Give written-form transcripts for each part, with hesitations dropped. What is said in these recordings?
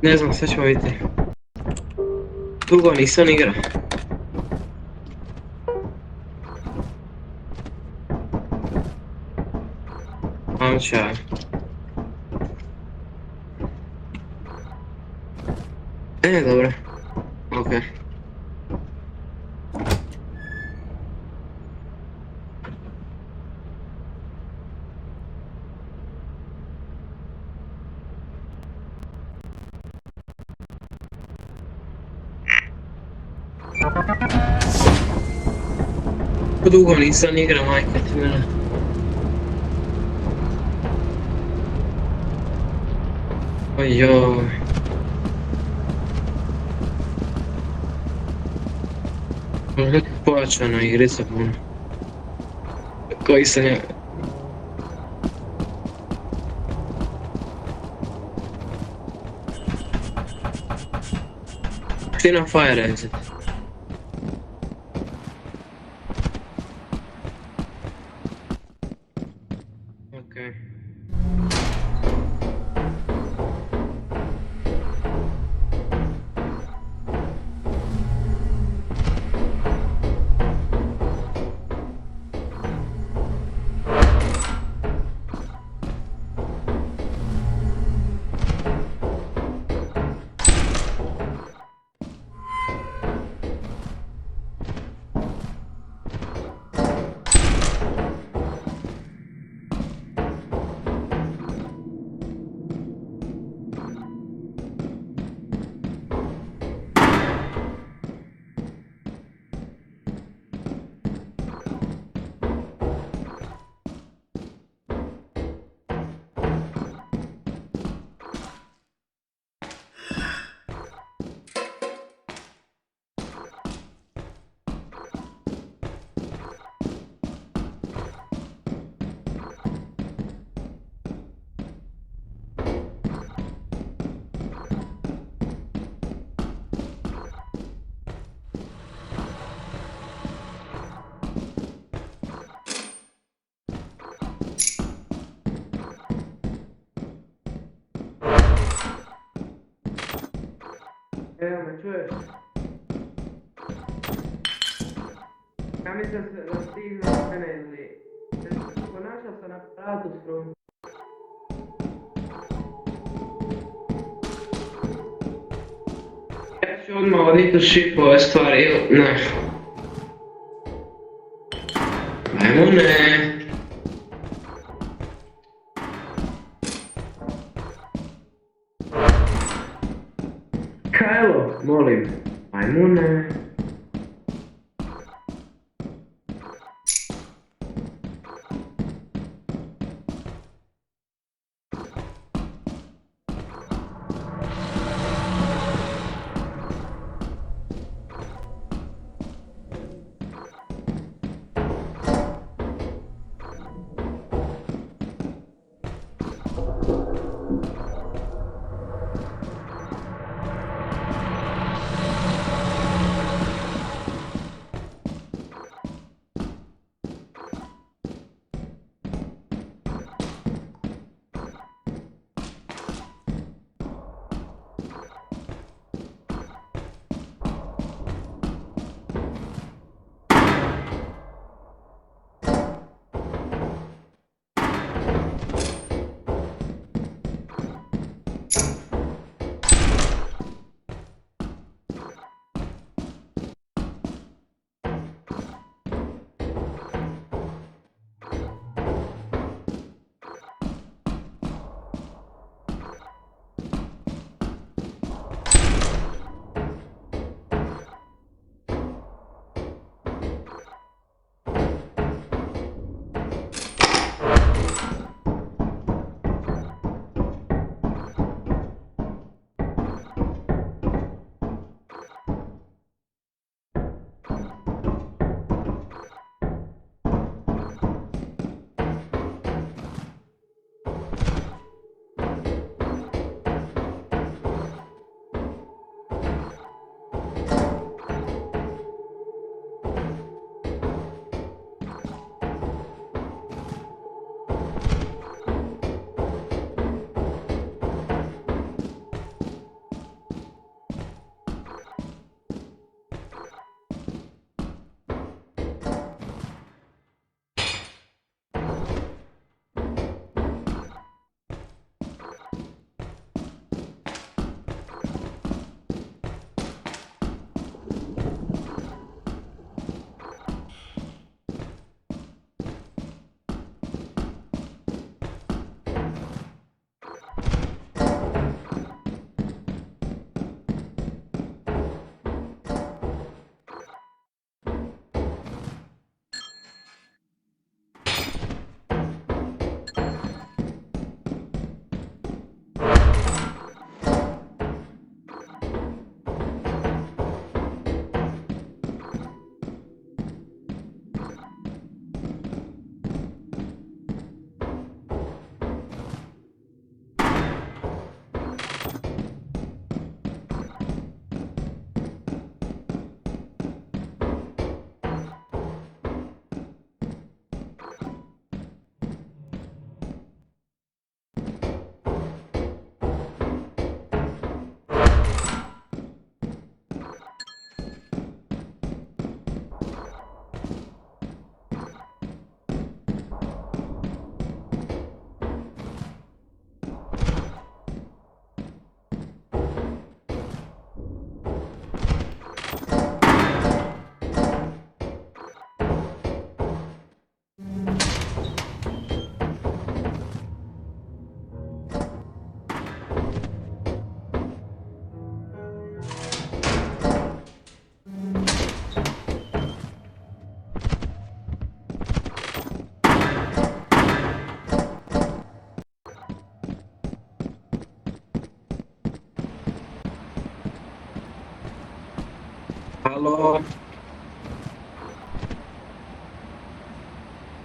Ne znam, sad ćemo vidjeti. Dugo nisam igrao. Mamča. Dobro. Okej. Dugo nisam igrao, majka ti mene. Ojoj. Možda neka pojačana igrica puno. Koji sam ja... Ti na fire exit. Okej. Evo me čuješ? Ja mislim da stignu od mene ili... Ponašao sam na aparatu skroz. Ja ću odmah oditi u šip ove stvari ili ne. Ajmo ne. Kajlo, molim. Ajmo ne. Alo.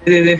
Idi.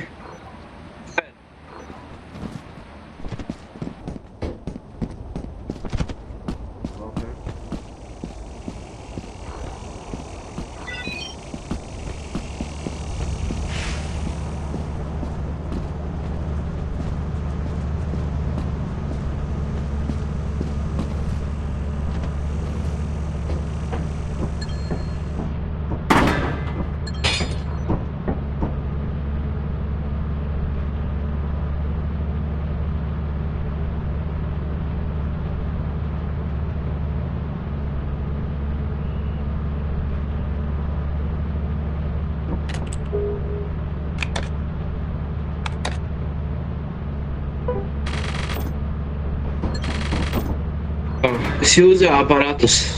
Si usa aparatus.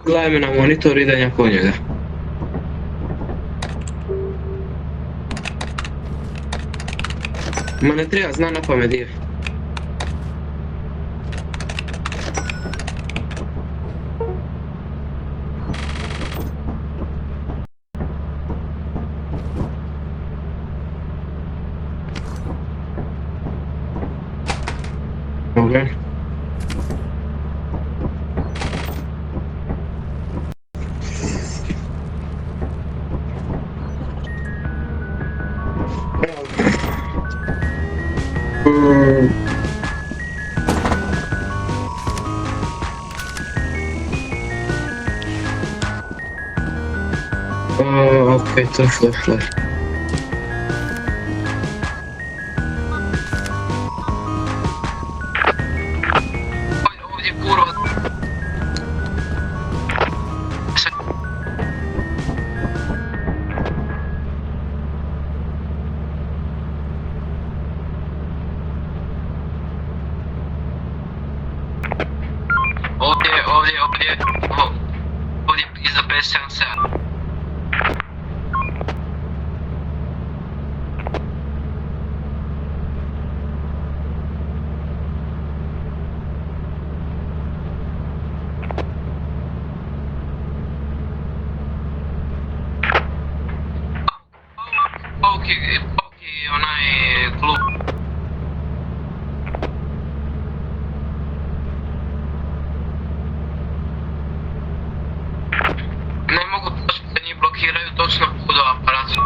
Gledaj me na monitor, idem po njega. Ma ne treba, zna na pamet je. Dobro. Okej, to szło. Ovdje kurva. Ovdje iza 577. Pauki, onaj klub. Ne mogu doći da njih blokiraju točno do aparatu.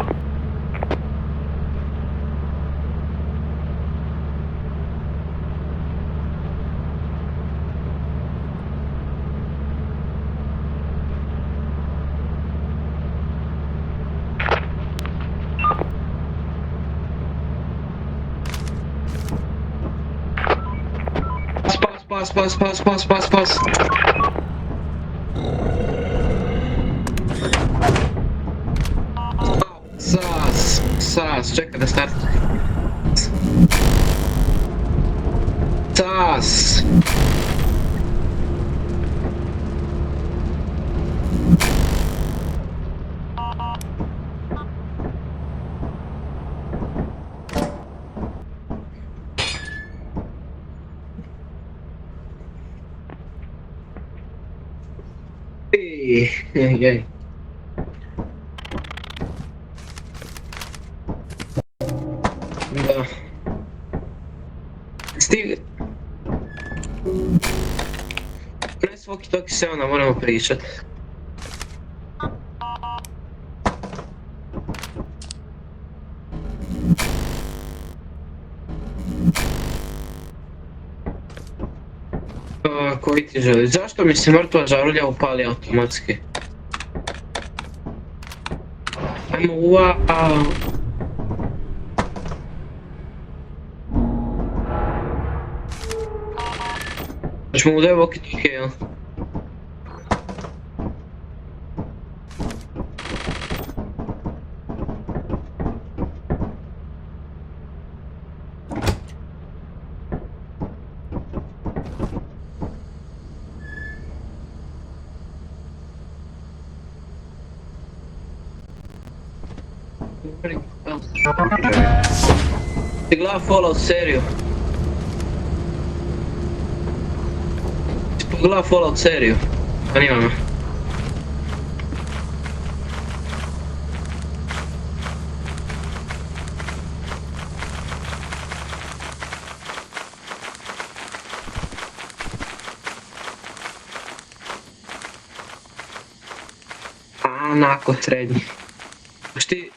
Pas. Sas, čekaj da start. Sas. Ej. Da. Ne svoki toki se onda moramo pričat. Koji ti želi? Zašto mi se mrtva žarulja upali automatski? Ajmo wow. Ćemo udaj walkie-talkie, jel? Ti gleda Fallout seriju? gledao Fallout seriju. Zanima me. Onako srednji. Baš ti...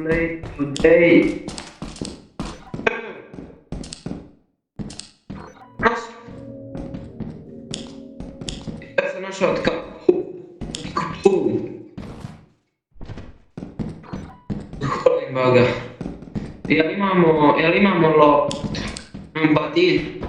Play today. Ja sam našao Holim Boga. Jel imamo lop? Batir.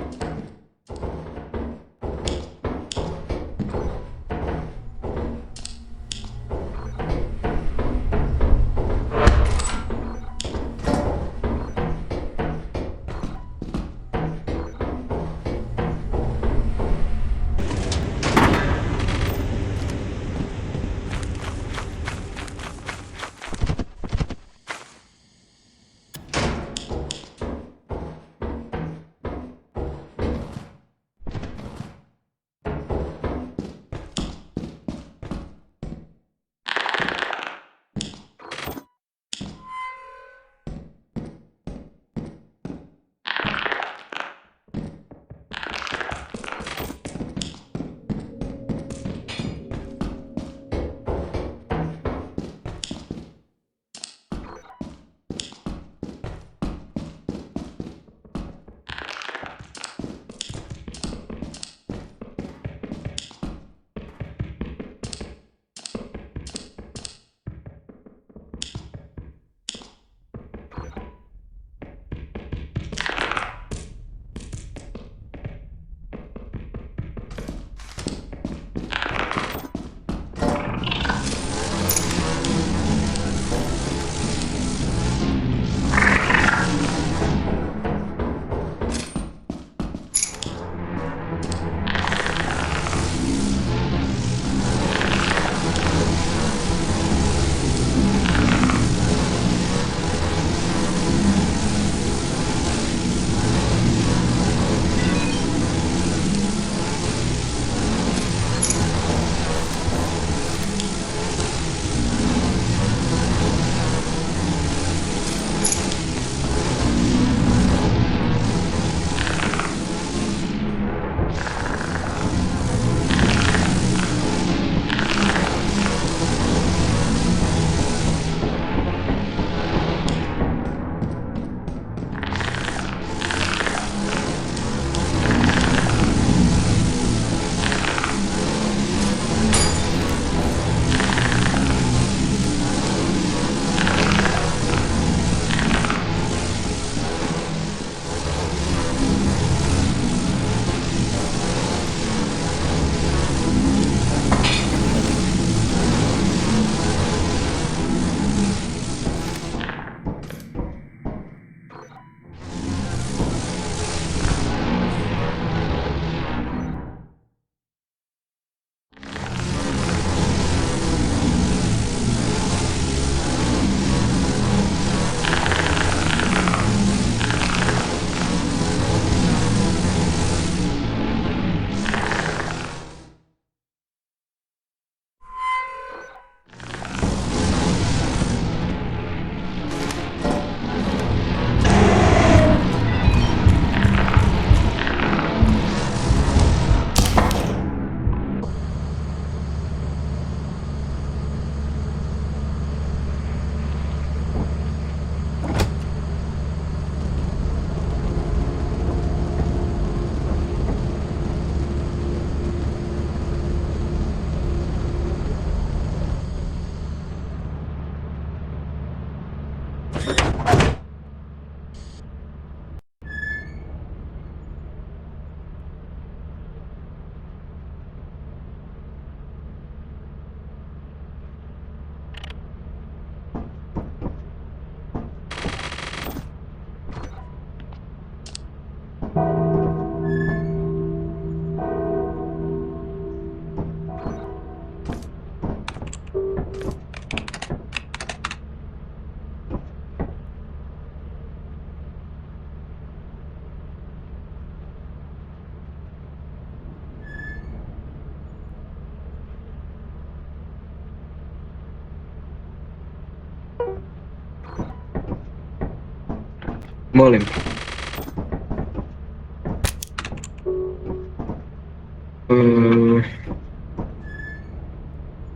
Molim.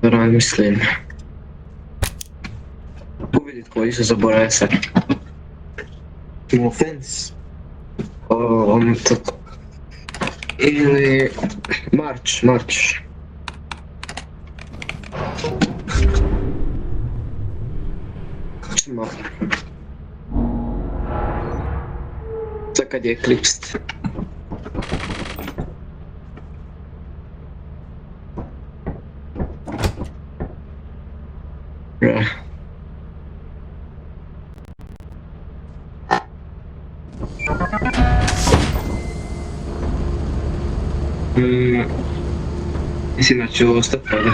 Da razmislim. Uvidit koji su, zaboravio sam. No offense. Tako. Ili March. Ćemo. Sad kad je Eclipsed. Ja. Mislim da ću ostati pada.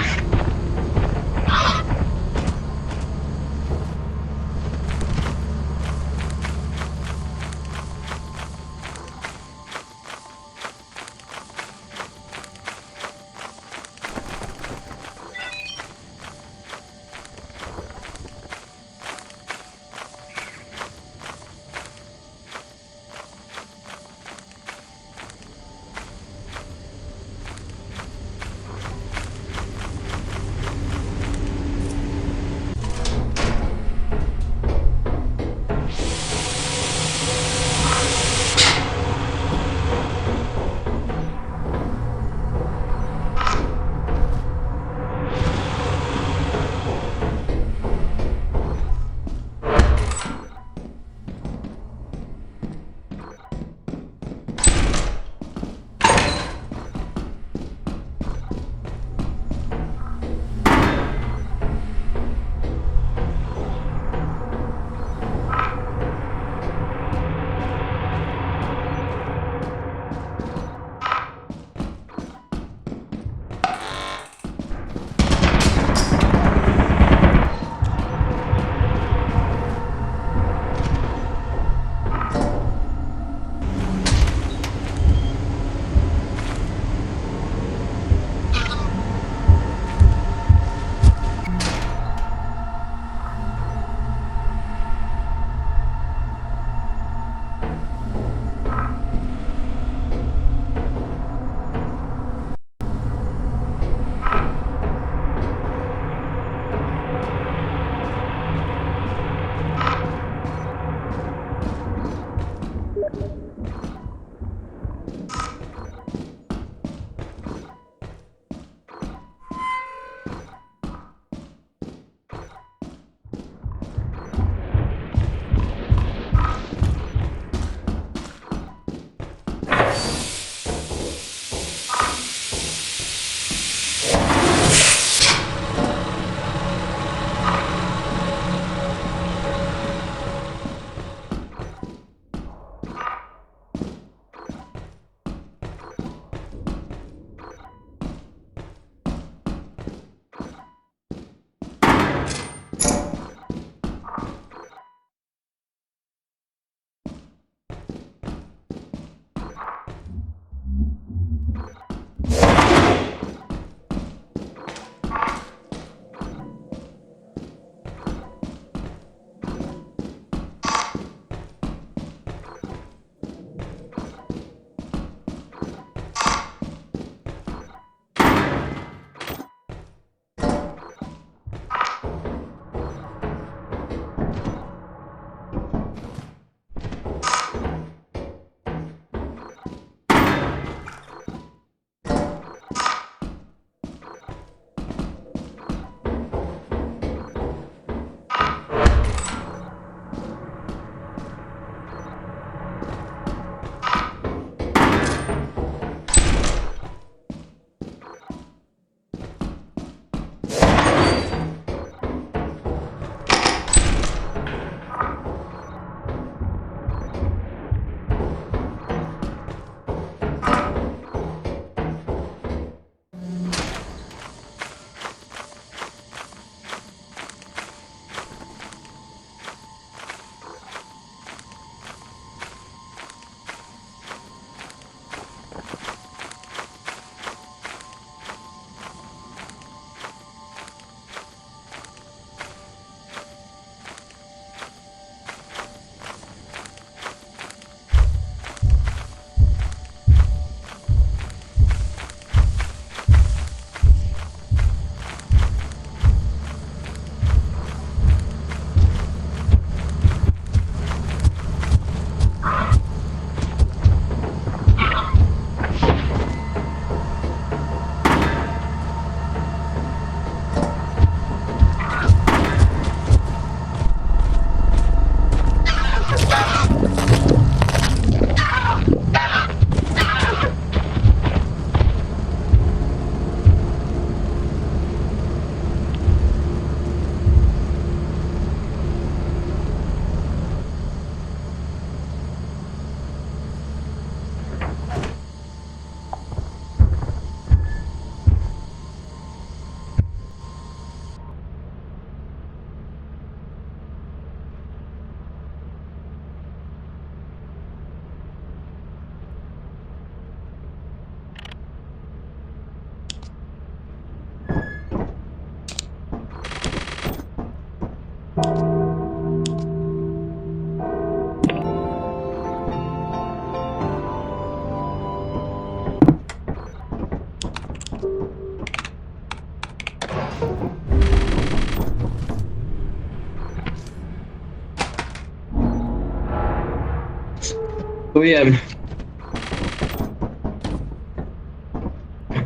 Čujem.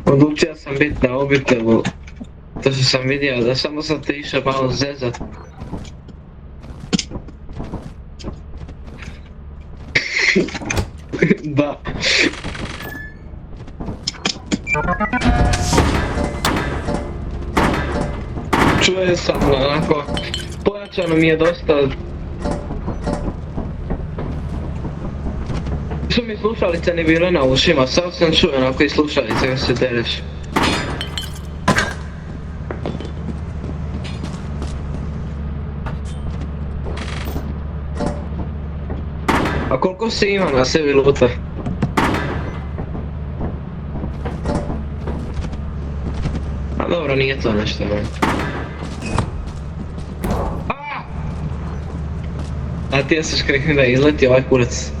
Odlučio sam biti na obitelju. To što sam vidio, da samo sam te išao malo zezat. Da. Čujem sam, onako, pojačano mi je dosta. Su mi slušalice ni bile na ušima, sad sam čuo onako i slušalice kad se tereš. A koliko si ima na sebi luta? A dobro, nije to nešto. A ti jesiš krekni da izleti ovaj kurac.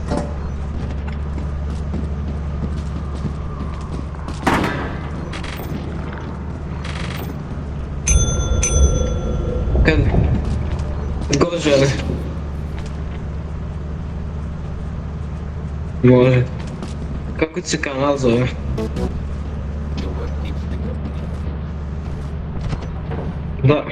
Kad god žele. Može. Kako ti se kanal zove? Da.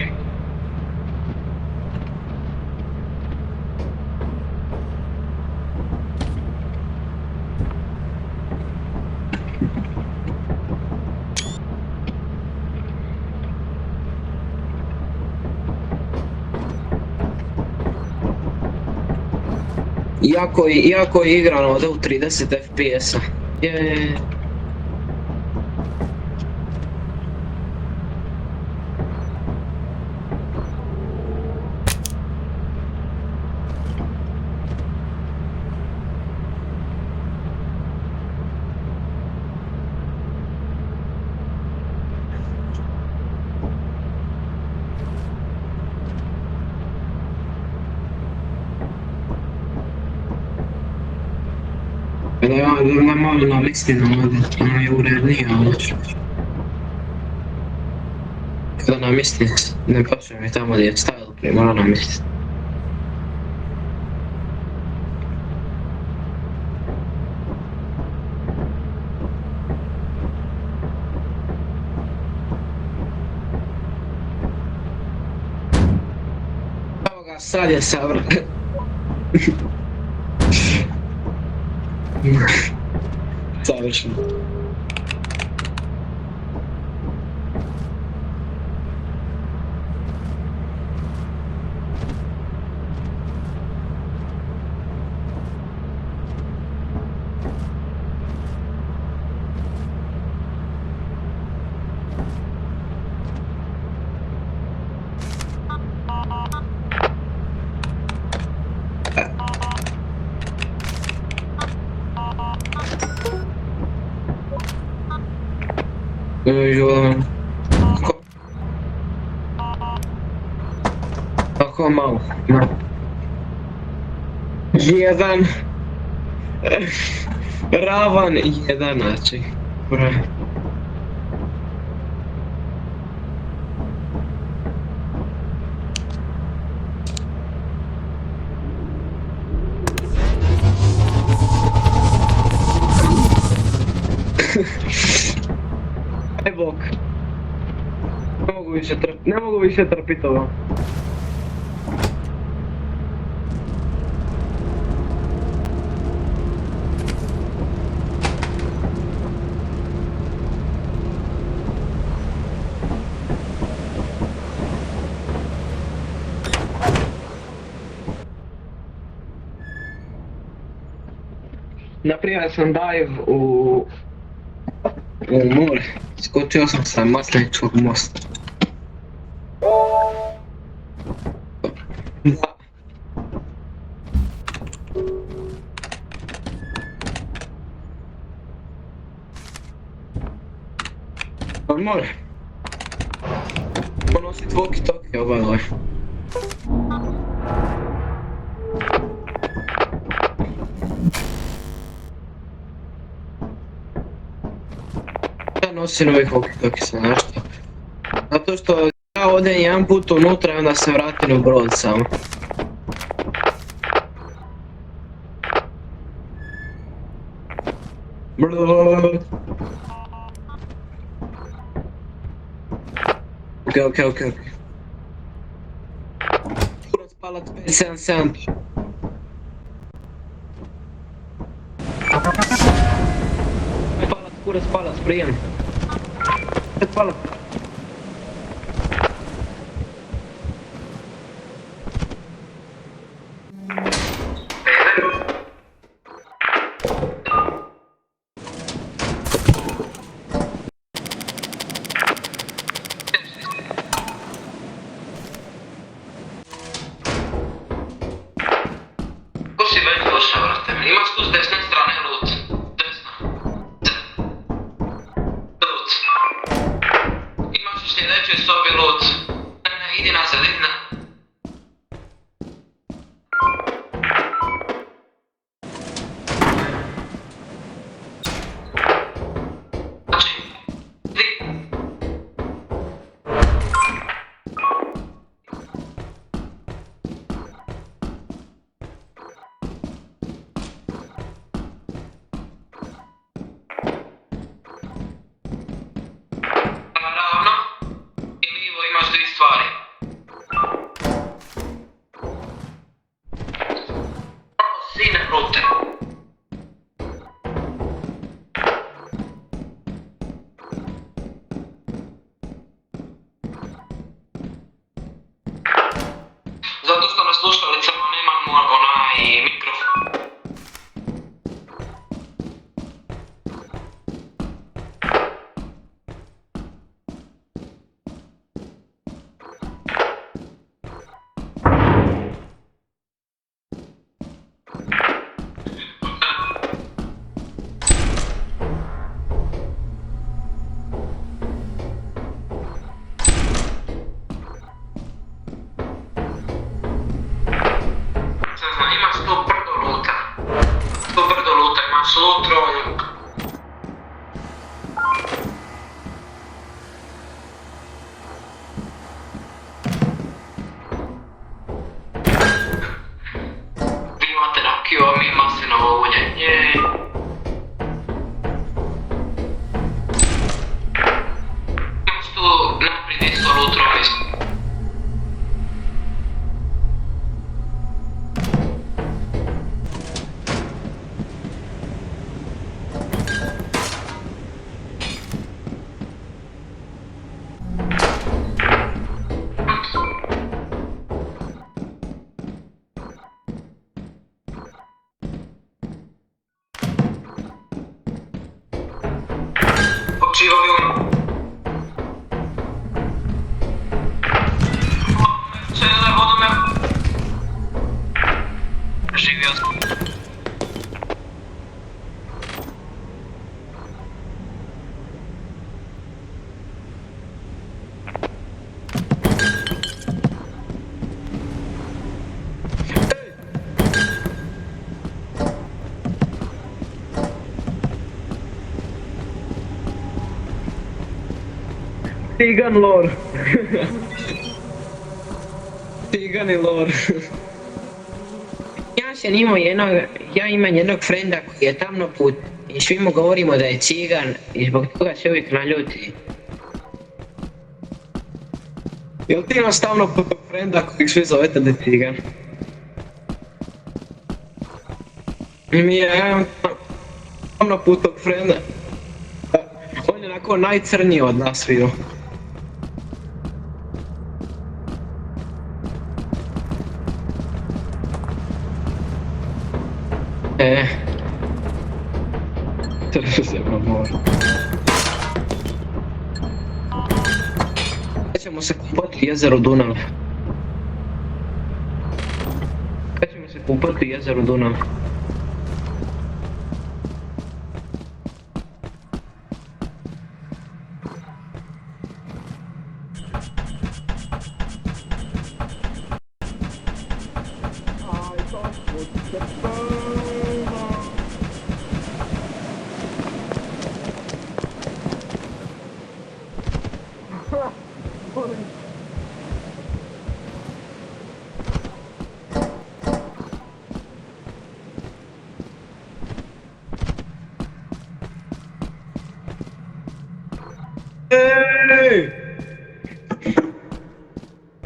Iako je igrano ovdje u 30 FPS-a. Je. Da ja malo na listinu, ono je urednije, ali ću. Kada namislim, ne paše mi tamo gdje je stavilo prije, mora namislim. Evo ga, sad je sabran. Savršeno. Kako malo? Jedan ravan jedan, znači broj. Aj bok. Ne mogu više trpiti ovo. Napravio sam dive u more. Skočio sam sa Masleničkog mosta. Da. Pa more. Ponosit walkie-talkie ovaj. Ja nosim ovih walkie-talkie, znaš što? Zato što Ja odem jedan put unutra i onda se vratim u brod samo. Ok. Kurac palac 577. Kurac palac, prijem. Kurac palac. Ko si već došao, vrate? Imaš tu s desne strane loot. Desna. Loot. Imaš u sljedećoj sobi loot. Ne, idi nazad, idi na. Znači, idi. Ravno i lijevo imaš dvije stvari. Prvo sine rute. Zato što na slušalicama nemamo onaj mikrofon. Imaš tu brdo luta. Tu brdo luta, imaš lutro. Vi imate rakiju, a mi maslinovo ulje. Jej. Imaš tu naprijed isto lutro. Počivaju. Vodome. Živio sam. Tigan lore. Tigan i lore. Ja imam jednog frenda koji je tamno put i svi mu govorimo da je cigan i zbog toga se uvijek naljuti. Jel ti imaš tamno putog frenda kojeg svi zovete da je cigan? Ja imam tamno putog frenda. On je onako najcrniji od nas sviju. Treba se mora. Kad ćemo se kupati jezero Dunav? Kad ćemo se kupati jezero Dunav?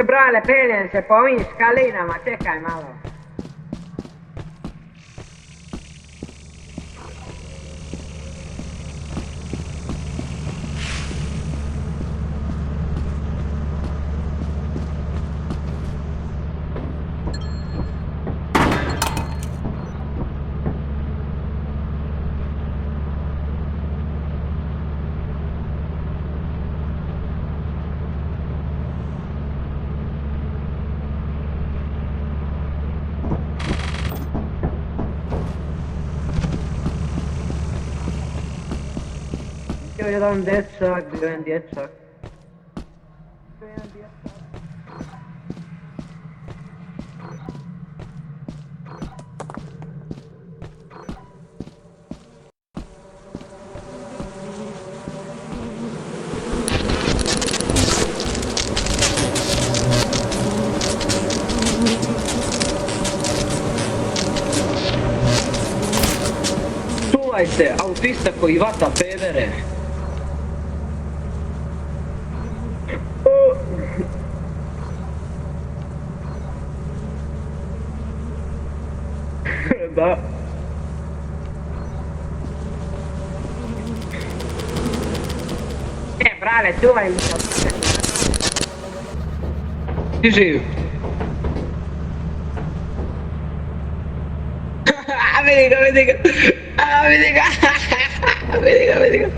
Brale, penjem se po ovim skalinama, čekaj malo. Bio jedan dječak. Čuvaj se, autista koji vata pedere. Da. Brale, čuvaj mi se. Ti živ. Vidi ga. Vidi ga. Vidi ga.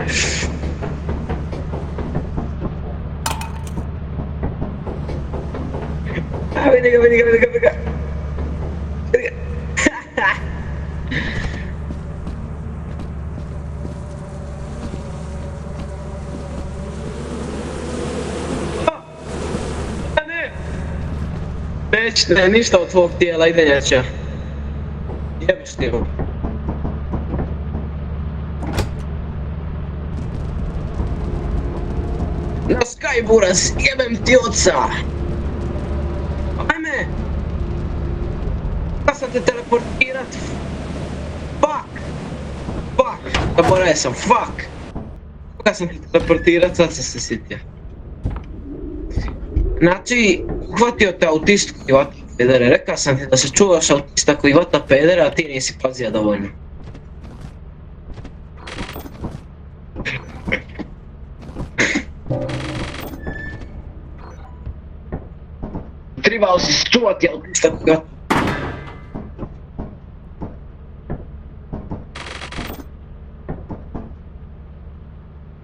Ne, ništa od tvog tijela, ide njača. Jebeš ti ovo. Na Sky buraz, jebem ti oca! Ajme! Kada sam te teleportirat? Fuck! Zaboravio sam, fuck! Kada sam te teleportirat, sad sam se sjetio. Znači, uhvatio te autist koji vata pedere, rekao sam ti da se čuvaš autista koji vata pedere, a ti nisi pazio dovoljno. Trebao si čuvati autista koji vata